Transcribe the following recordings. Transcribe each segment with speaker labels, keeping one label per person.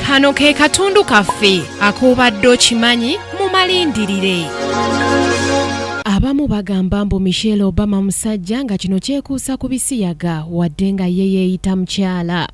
Speaker 1: Kano ke katundu kaffe akobadde okimanyi mu malindirire. Abamu bagamba mbu Michelle Obama musajja nga kino kyekuusa ku bisiyaga wadde nga ye yeeyita mukyala.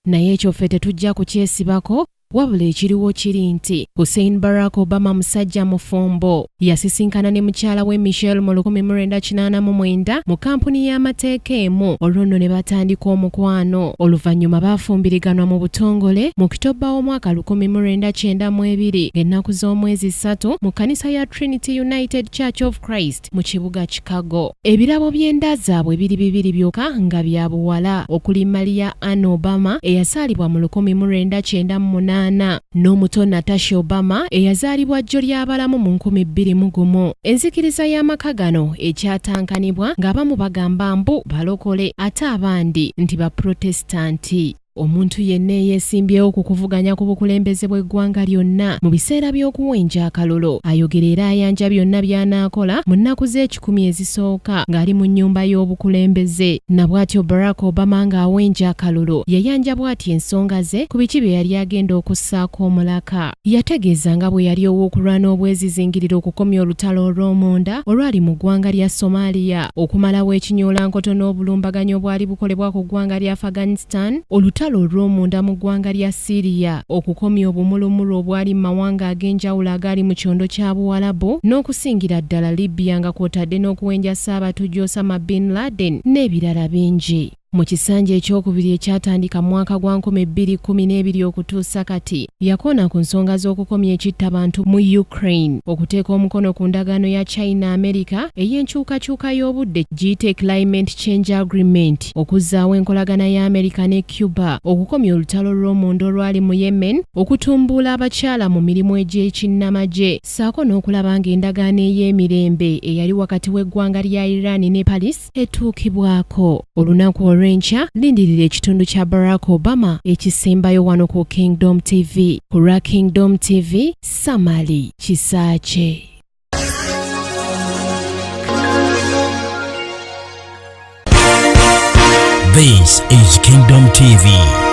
Speaker 1: Naye ekyo ffe tetujja kukyesibako wabula ekiriwo kiri nti Hussein Barack Obama musajja mufumbo yasisinkana ne mukyala we Michelle mu 1989 mu kampuni y'amateeka emu olwo nno ne batandika omukwano. Oluvannyuma baafumbiriganwa mu butongole mu Okitoba omwaka 1992 ng'ennaku z'omwezi 3 mu kkanisa ya Trinity United Church of Christ mu kibuga Chicago. Ebirabo by'enda zaabwe biri bibiri byokka nga bya buwala okuli Maria Ann Obama eyasaalibwa mu 1998 n'omuto Natasha Obama eyazaalibwa jjo ly'abalamu mu 2001. Enzikiriza y'amaka gano ekyatankanibwa ng'abamu bagamba mbu balokole ate abandi nti baprotestanti. Omuntu yenna eyeesimbyewo ku kuvuganya ku bukulembeze bw'eggwanga lyonna mu biseera by'okuwenja akalulu ayogera era ayanja byonna by'anaakola mu nnaku z'ekikumi ezisooka ng'ali mu nnyumba y'obukulembeze. Na bw'atyo Barack Obama ng'awenja akalulu yayanja bw'ati ensonga ze ku biki bye yali agenda okussaako omulaka. Yategeeza nga bwe yali ow'okulwana obwezizingirira okukomya olutalo olw'omunda olwali mu ggwanga lya Somalia, okumalawo ekinyoolankoto n'obulumbaganyi obwali bukolebwa ku ggwanga lya Afghanistan, olutalo olw'omunda mu ggwanga lya Syria, okukomya obumulumulu obwali mu mawanga ag'enjawulo agali mu kyondo kya Buwalabu, n'okusingira ddala Libya nga kw'otadde n'okuwenja Ssaabatujju Osama bin Laden n'ebirala bingi. Mu kisanja ekyokubiri ekyatandika mu mwaka gwa 2012 okutuusa kati yakona ku nsonga z'okukomya ekittabantu mu Ukraine, okuteeka omukono ku ndagaano ya China America ey'enkyukakyuka y'obudde giyite Climate Change Agreement, okuzzaawo enkolagana ya America ne Cuba, okukomya olutalo lw'omunda olwali mu Yemen, okutumbuula abakyala mu mirimu egy'ekinnamagye, ssaako n'okulaba ng'endagaano ey'emirembe eyali wakati w'eggwanga lya Iran ne Paris etuukibwako. Olunaku Rencha, lindirira ekitundu kya Barack Obama ekisembayo wano ku Kingdom TV. Ku lwa Kingdom TV, Samali Kisaache.
Speaker 2: This is Kingdom TV.